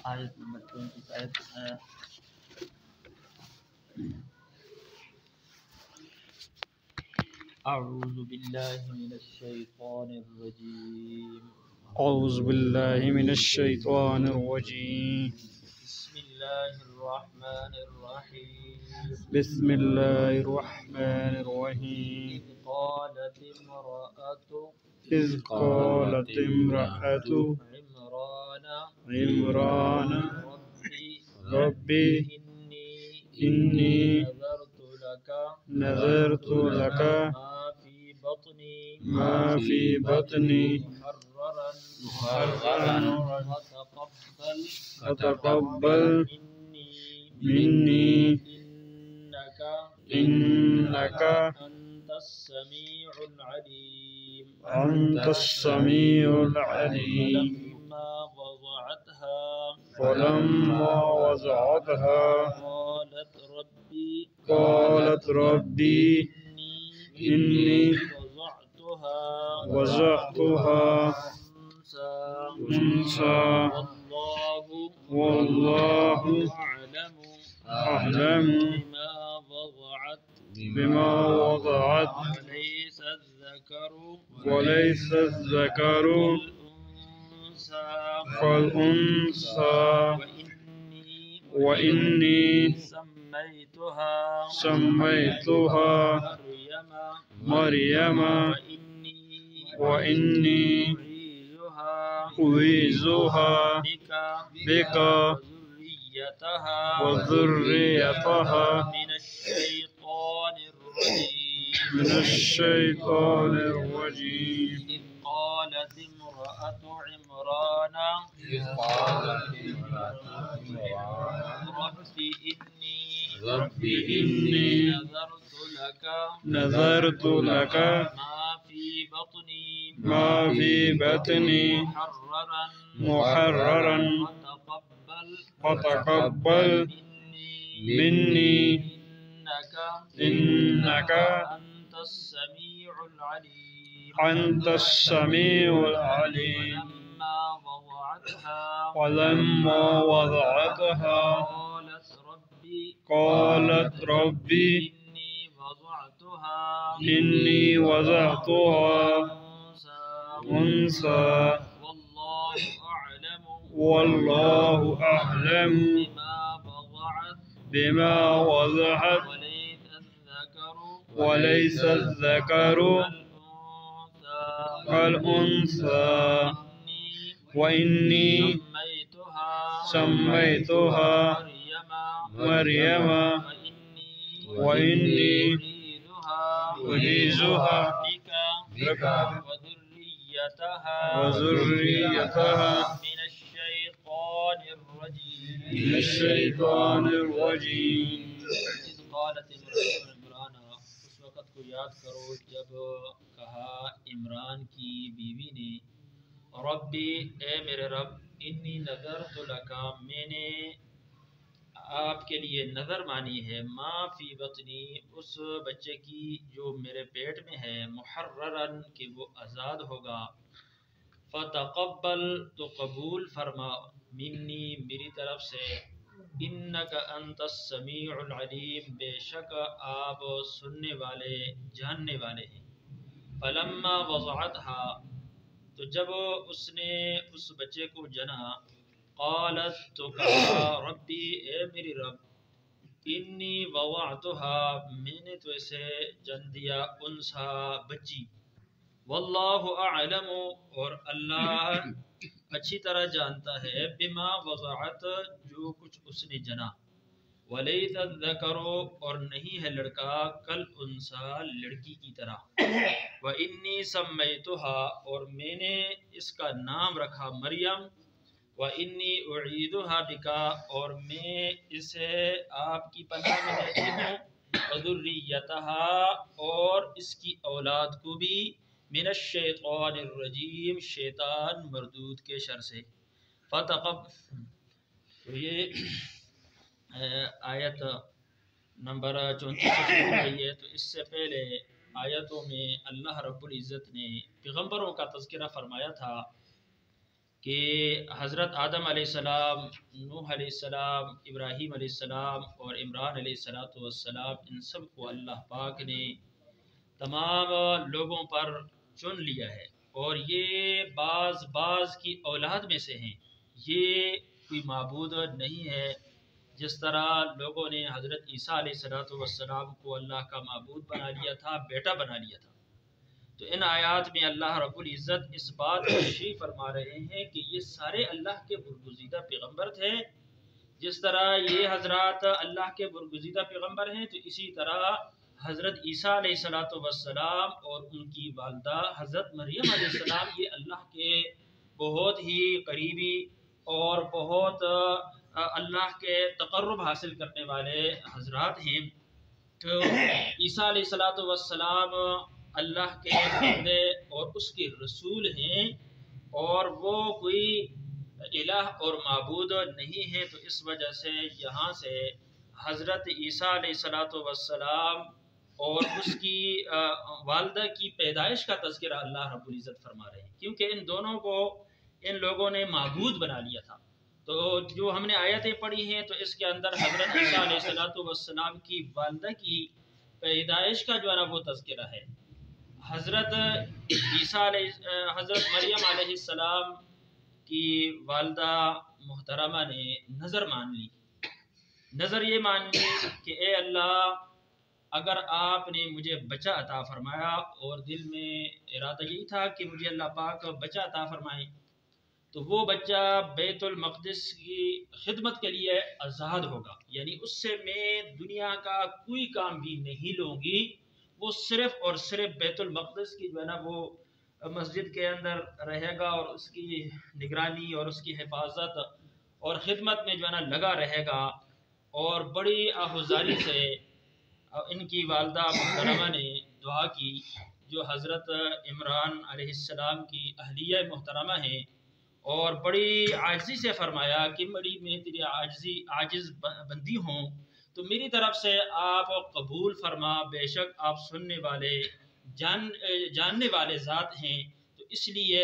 آیت نمبر 25 اعوذ باللہ من الشیطان الرجیم اعوذ باللہ من الشیطان الرجیم بسم اللہ الرحمن الرحیم بسم اللہ الرحمن الرحیم اذ قالت امرأة عمران ربی انی نذرت لک ما فی بطنی محررا فتقبل منی انک انت السمیع العلیم السمیع العلیم فلما وضعتها قالت ربی انی وضعتها انثى والله أعلم بما وضعت وليس الذكر كالأنثى وإني سميتها مريم وإني أعيذها بك وذريتها من الشيطان الرجيم إذ قالت امرأة عمران رب إني نذرت لك ما في بطني محررا فتقبل مني إنك أنت السميع العليم ولما وضعتها قالت ربي إني وضعتها أنثى والله أعلم بما وضعت وليس الذكر كالأنثى وإني سميتها مريم وإني أعيذها بك وذريتها من الشيطان الرجيم اس وقت کو یاد کرو جب کہا عمران کی بیوی نے ربی اے میرے رب انی نذرت لک میں نے آپ کے لیے نظر مانی ہے ما فی بطنی اس بچے کی جو میرے پیٹ میں ہے محررن کہ وہ آزاد ہوگا فتقبل تو قبول فرما منی میری طرف سے انک انت السمیع العلیم بے شک آپ سننے والے جاننے والے ہیں فلما وضعتها تو جب اس نے اس بچے کو جنا قالت تو کہا ربی اے میری رب انی وضعتها میں نے تو اسے جن دیا انثى بچی واللہ اعلم اور اللہ اچھی طرح جانتا ہے بما وضعت جو کچھ اس نے جنا ولیس الذکر اور نہیں ہے لڑکا کل انثى لڑکی کی طرح وانی سمیتها اور میں نے اس کا نام رکھا مریم وانی اعیذها بک اور میں اسے آپ کی پناہ میں لیتی ہوں وذریتها اور اس کی اولاد کو بھی من الشیطان الرجیم شیطان مردود کے شر سے تو یہ آیت نمبر 34 شروع ہوئی ہے۔ تو اس سے پہلے آیتوں میں اللہ رب العزت نے پیغمبروں کا تذکرہ فرمایا تھا کہ حضرت آدم علیہ السلام، نوح علیہ السلام، ابراہیم علیہ السلام اور عمران علیہ السلام، ان سب کو اللہ پاک نے تمام لوگوں پر چن لیا ہے، اور یہ بعض کی اولاد میں سے ہیں، یہ کوئی معبود نہیں ہے۔ جس طرح لوگوں نے حضرت عیسیٰ علیہ السلام کو اللہ کا معبود بنا لیا تھا، بیٹا بنا لیا تھا، تو ان آیات میں اللہ رب العزت اس بات کو تشریح فرما رہے ہیں کہ یہ سارے اللہ کے برگزیدہ پیغمبر تھے۔ جس طرح یہ حضرات اللہ کے برگزیدہ پیغمبر ہیں، تو اسی طرح حضرت عیسیٰ علیہ السلام اور ان کی والدہ حضرت مریم علیہ السلام یہ اللہ کے بہت ہی قریبی اور بہت اللہ کے تقرب حاصل کرنے والے حضرات ہیں۔ تو عیسیٰ علیہ السلام اللہ کے بندے اور اس کے رسول ہیں، اور وہ کوئی الہ اور معبود نہیں ہے۔ تو اس وجہ سے یہاں سے حضرت عیسیٰ علیہ السلام اور اس کی والدہ کی پیدائش کا تذکرہ اللہ رب العزت فرما رہے ہیں، کیونکہ ان دونوں کو ان لوگوں نے معبود بنا لیا تھا۔ تو جو ہم نے آیتیں پڑھی ہیں، تو اس کے اندر حضرت عیسیٰ علیہ السلام کی والدہ کی پیدائش کا جو ہے نا وہ تذکرہ ہے۔ حضرت مریم علیہ السلام کی والدہ محترمہ نے نظر مان لی، نظر یہ مان لی کہ اے اللہ، اگر آپ نے مجھے بچہ عطا فرمایا، اور دل میں ارادہ یہی تھا کہ مجھے اللہ پاک بچہ عطا فرمائے، تو وہ بچہ بیت المقدس کی خدمت کے لیے آزاد ہوگا، یعنی اس سے میں دنیا کا کوئی کام بھی نہیں لوں گی، وہ صرف اور صرف بیت المقدس کی جو ہے نا وہ مسجد کے اندر رہے گا، اور اس کی نگرانی اور اس کی حفاظت اور خدمت میں جو ہے نا لگا رہے گا۔ اور بڑی آہوزاری سے ان کی والدہ محترمہ نے دعا کی، جو حضرت عمران علیہ السلام کی اہلیہ محترمہ ہیں، اور بڑی عاجزی سے فرمایا کہ بڑی میں تیری عاجز بندی ہوں، تو میری طرف سے آپ قبول فرما، بے شک آپ سننے والے جاننے والے ذات ہیں، تو اس لیے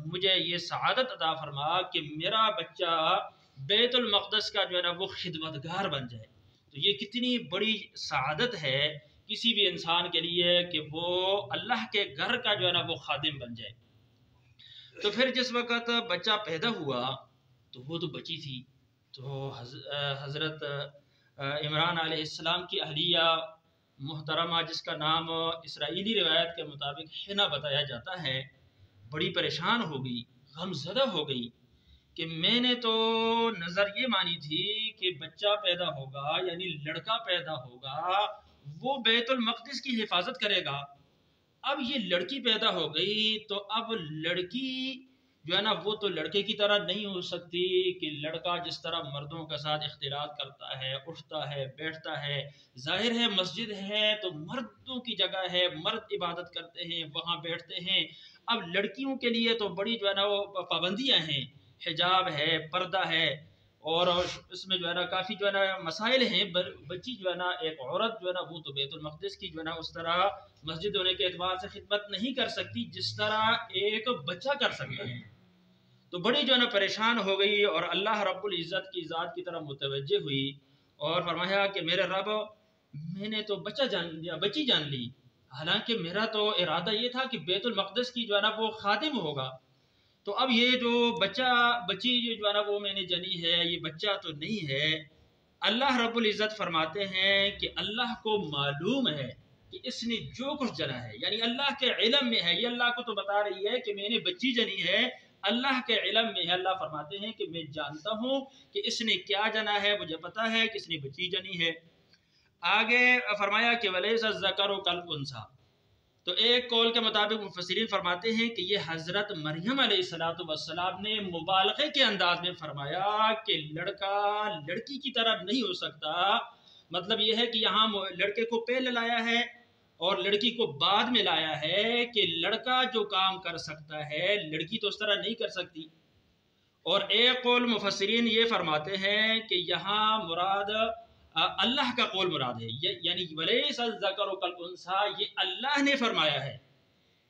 مجھے یہ سعادت عطا فرما کہ میرا بچہ بیت المقدس کا جو ہے نا وہ خدمتگار بن جائے۔ تو یہ کتنی بڑی سعادت ہے کسی بھی انسان کے لیے کہ وہ اللہ کے گھر کا جو ہے نا وہ خادم بن جائے۔ تو پھر جس وقت بچہ پیدا ہوا، تو وہ تو بچی تھی، تو حضرت عمران علیہ السلام کی اہلیہ محترمہ، جس کا نام اسرائیلی روایت کے مطابق حنا بتایا جاتا ہے، بڑی پریشان ہو گئی، غم زدہ ہو گئی کہ میں نے تو نظر یہ مانی تھی کہ بچہ پیدا ہوگا، یعنی لڑکا پیدا ہوگا، وہ بیت المقدس کی حفاظت کرے گا، اب یہ لڑکی پیدا ہو گئی، تو اب لڑکی جو ہے نا وہ تو لڑکے کی طرح نہیں ہو سکتی کہ لڑکا جس طرح مردوں کے ساتھ اختلاط کرتا ہے، اٹھتا ہے، بیٹھتا ہے، ظاہر ہے مسجد ہے تو مردوں کی جگہ ہے، مرد عبادت کرتے ہیں، وہاں بیٹھتے ہیں۔ اب لڑکیوں کے لیے تو بڑی جو ہے نا وہ پابندیاں ہیں، حجاب ہے، پردہ ہے، اور اس میں جو ہے نا کافی جو ہے نا مسائل ہیں۔ بچی جو ہے نا ایک عورت جو ہے نا وہ تو بیت المقدس کی جو ہے نا اس طرح مسجد ہونے کے اعتبار سے خدمت نہیں کر سکتی جس طرح ایک بچہ کر سکتا ہے۔ تو بڑی جو ہے نا پریشان ہو گئی، اور اللہ رب العزت کی ذات کی طرف متوجہ ہوئی، اور فرمایا کہ میرے رب، میں نے تو بچی جان لی، حالانکہ میرا تو ارادہ یہ تھا کہ بیت المقدس کی جو ہے نا وہ خادم ہوگا، تو اب یہ جو بچی جو ہے نا وہ میں نے جنی ہے، یہ بچہ تو نہیں ہے۔ اللہ رب العزت فرماتے ہیں کہ اللہ کو معلوم ہے کہ اس نے جو کچھ جنا ہے، یعنی اللہ کے علم میں ہے، یہ اللہ کو تو بتا رہی ہے کہ میں نے بچی جنی ہے، اللہ کے علم میں ہے۔ اللہ فرماتے ہیں کہ میں جانتا ہوں کہ اس نے کیا جنا ہے، مجھے پتا ہے کہ اس نے بچی جنی ہے۔ آگے فرمایا کہ وَلَيْسَ الذَّكَرُ كَالْأُنثَىٰ، تو ایک قول کے مطابق مفسرین فرماتے ہیں کہ یہ حضرت مریم علیہ السلام نے مبالغے کے انداز میں فرمایا کہ لڑکا لڑکی کی طرح نہیں ہو سکتا، مطلب یہ ہے کہ یہاں لڑکے کو پہلے لایا ہے اور لڑکی کو بعد میں لایا ہے، کہ لڑکا جو کام کر سکتا ہے لڑکی تو اس طرح نہیں کر سکتی۔ اور ایک قول مفسرین یہ فرماتے ہیں کہ یہاں مراد اللہ کا قول مراد ہے، یعنی وَلَيْسَ الذَّكَرُ كَالْأُنثَىٰ، یہ اللہ نے فرمایا ہے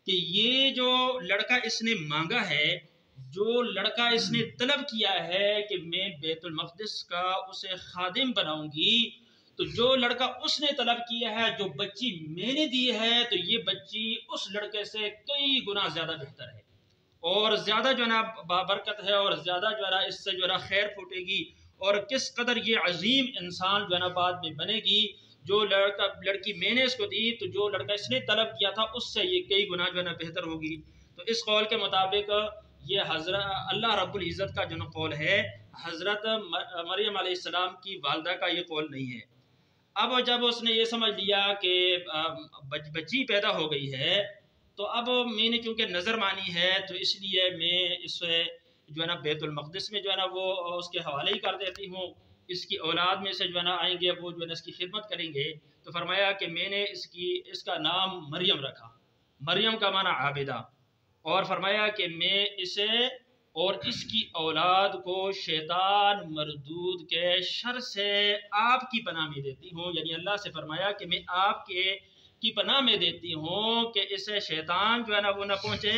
کہ یہ جو لڑکا اس نے مانگا ہے جو لڑکا اس نے طلب کیا ہے کہ میں بیت المقدس کا اسے خادم بناؤں گی، تو جو لڑکا اس نے طلب کیا ہے، جو بچی میں نے دی ہے، تو یہ بچی اس لڑکے سے کئی گنا زیادہ بہتر ہے اور زیادہ جو ہے نا بابرکت ہے، اور زیادہ جو ہے نا اس سے جو ہے نا خیر پھوٹے گی، اور کس قدر یہ عظیم انسان جو ہے نا بعد میں بنے گی۔ جو لڑکی میں نے اس کو دی، تو جو لڑکا اس نے طلب کیا تھا اس سے یہ کئی گنا جو ہے نا بہتر ہوگی۔ تو اس قول کے مطابق یہ حضرت اللہ رب العزت کا جو قول ہے، حضرت مریم علیہ السلام کی والدہ کا یہ قول نہیں ہے۔ اب جب اس نے یہ سمجھ لیا کہ بچی پیدا ہو گئی ہے، تو اب میں نے چونکہ نظر مانی ہے، تو اس لیے میں اس جو ہے نا بیت المقدس میں جو ہے نا وہ اس کے حوالے ہی کر دیتی ہوں، اس کی اولاد میں سے جو ہے نا آئیں گے، وہ جو ہے نا اس کی خدمت کریں گے۔ تو فرمایا کہ میں نے اس کا نام مریم رکھا، مریم کا معنی عابدہ، اور فرمایا کہ میں اسے اور اس کی اولاد کو شیطان مردود کے شر سے آپ کی پناہ میں دیتی ہوں، یعنی اللہ سے فرمایا کہ میں آپ کی پناہ میں دیتی ہوں کہ اسے شیطان جو ہے نا وہ نہ پہنچے،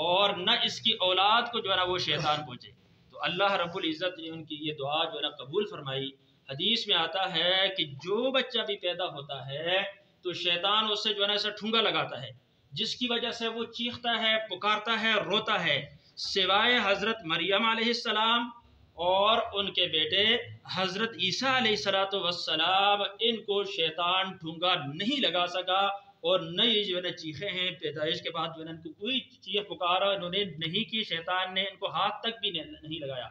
اور نہ اس کی اولاد کو جو ہے نا وہ شیطان پہنچے۔ تو اللہ رب العزت نے ان کی یہ دعا جو ہے نا قبول فرمائی۔ حدیث میں آتا ہے کہ جو بچہ بھی پیدا ہوتا ہے تو شیطان اس سے جو ہے نا اسے ٹھونگا لگاتا ہے، جس کی وجہ سے وہ چیختا ہے، پکارتا ہے، روتا ہے، سوائے حضرت مریم علیہ السلام اور ان کے بیٹے حضرت عیسیٰ علیہ السلام، ان کو شیطان ٹھونگا نہیں لگا سکا، اور نئی جو ہے نا چیخیں ہیں پیدائش کے بعد جو ہے نا ان کو کوئی چیخ پکارا انہوں نے نہیں کی، شیطان نے ان کو ہاتھ تک بھی نہیں لگایا۔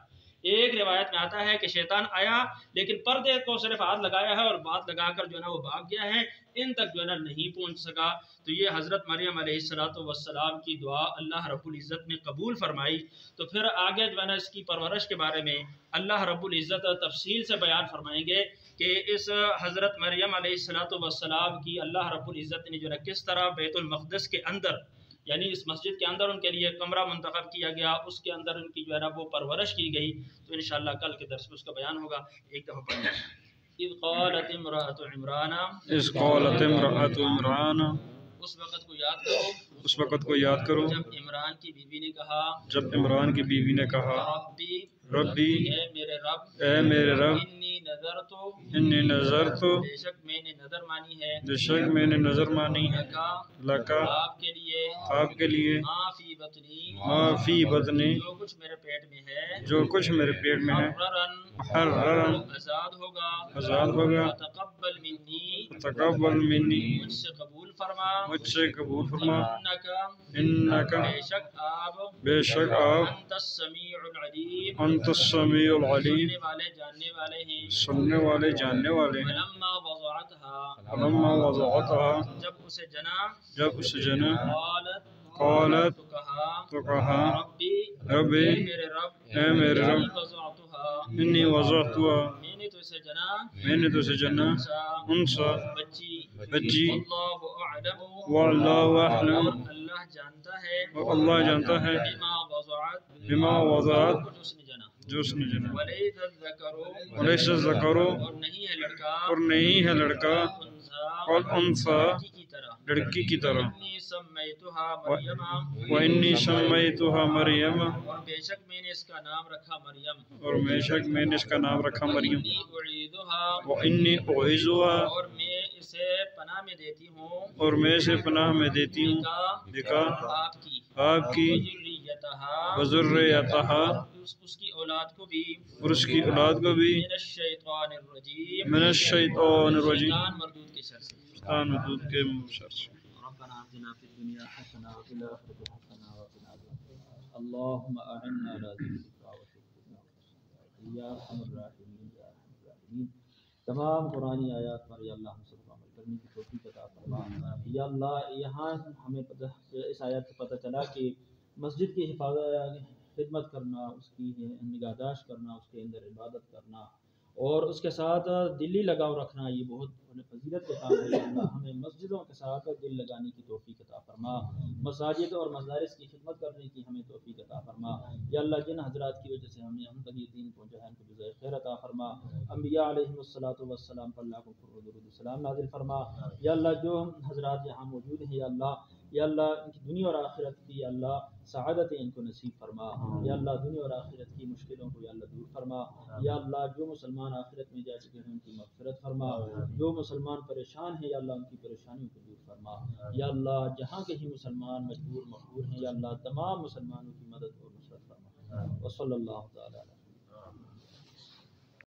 ایک روایت میں آتا ہے کہ شیطان آیا لیکن پردے کو صرف ہاتھ لگایا ہے اور بات لگا کر جو ہے نا وہ بھاگ گیا ہے، ان تک جو ہے نا نہیں پہنچ سکا۔ تو یہ حضرت مریم علیہ السلام کی دعا اللہ رب العزت نے قبول فرمائی۔ تو پھر آگے جو ہے نا اس کی پرورش کے بارے میں اللہ رب العزت تفصیل سے بیان فرمائیں گے کہ اس حضرت مریم علیہ السلام کی اللہ رب العزت نے جو ہے کس طرح بیت المقدس کے اندر، یعنی اس مسجد کے اندر ان کے لیے کمرہ منتخب کیا گیا، اس کے اندر ان کی جو ہے نا وہ پرورش کی گئی۔ تو انشاءاللہ کل کے درس میں اس کا بیان ہوگا۔ ایک دفعہ پڑھیں۔ اذ قالت امرأة عمران، اس قالت امرأة عمران، اس وقت کو یاد کرو، اس وقت کو یاد کرو جب عمران کی بیوی نے کہا، جب عمران کی بیوی نے کہا، ربی، ربی، اے میرے رب، اے میرے رب، انی نظر تو بے شک میں نے نظر مانی ہے، بے شک میں نے نظر مانی ہے، لکا، آپ کے لیے، آپ کے لیے، ما فی بطنی، ما فی بطنی، جو کچھ میرے پیٹ میں ہے، جو کچھ میرے پیٹ میں ہے، محررن، آزاد ہوگا، آزاد ہوگا، تقبل منی، تقبل منی، مجھ سے قبول فرما، مجھ سے قبول فرما، انکا، انکا، بے شک آپ، بے شک آپ، انت السمیع العلیم، انت السمیع العلیم، سننے والے جاننے والے ہیں، سننے والے جاننے والے ہیں۔ فلما وضعتها، فلما وضعتها، جب اسے جنا، جب اس جنا، قالت، قالت، تو کہا، ربی، ربی، ربی، اے میرے رب، اے میرے رب، انی وضعتها، انی وضعتها، میں نے تو اسے جنا، میں نے تو اسے جنا، انسا، بچی، بچی، واللہ اعلم، واللہ اعلم، اور اللہ جانتا ہے، اور اللہ جانتا ہے، بما وضعت، بما وضعت، جو کچھ اس نے جنا، جو اس نے جنا، ولیس الذکر، ولیس الذکر، اور نہیں ہے لڑکا، اور نہیں ہے لڑکا، اور انثى، لڑکی کی طرح، لڑکی کی طرح، انی سمیتها مریم، وانی سمیتها مریم، اور بے شک میں نے اس کا نام رکھا مریم، اور بے شک میں نے اس کا نام رکھا مریم، انی اعیذها، وانی اعیذها، اور میں اسے پناہ میں دیتی ہوں، اور میں اسے پناہ میں دیتی ہوں، بکا، آپ کی، آپ کی، وذریتها، وذریتها، اس کی اولاد کو بھی، اور اس کی اولاد کو بھی، من الشیطان الرجیم، من الشیطان الرجیم، شیطان مردود کے شر سے۔ شیطان مردود کے شر سے۔ ربنا آتنا في الدنيا حسنة وفي الآخرة حسنة وقنا عذاب النار اللهم أعنا على ذكرك وشكرك يا أرحم الراحمين يا أرحم الراحمين۔ تمام قرآنی آیات پر یا اللہ ہم سب کو عمل کرنے کی توفیق عطا فرما۔ یا اللہ یہاں ہمیں اس آیات سے پتہ چلا کہ مسجد کی خدمت کرنا، اس کی نگہداشت کرنا، اس کے اندر عبادت کرنا اور اس کے ساتھ دلی لگاؤ رکھنا، یہ بہت فضیلت کے کام ہے۔ اللہ ہمیں مسجدوں کے ساتھ دل لگانے کی توفیق عطا فرما، مساجد اور مدارس کی خدمت کرنے کی ہمیں توفیق عطا فرما۔ یا اللہ جن حضرات کی وجہ سے ہم تک یہ دین پہنچا ہے ان کو جزائے خیر عطا فرما۔ انبیاء علیہم السلام پر لاکھوں درود و سلام نازل فرما۔ یا اللہ جو حضرات یہاں موجود ہیں یا اللہ یا اللہ ان کی دنیا اور آخرت کی یا اللہ سعادت ان کو نصیب فرما، یا اللہ دنیا اور آخرت کی مشکلوں کو یا اللہ دور فرما، یا اللہ جو مسلمان آخرت میں جا چکے ہیں ان کی مغفرت فرما، جو مسلمان پریشان ہیں یا اللہ ان کی پریشانیوں کو دور فرما، یا اللہ جہاں کہیں مسلمان مجبور مقبور ہیں یا اللہ تمام مسلمانوں کی مدد اور نصرت فرما، وصلی اللہ تعالی علیہ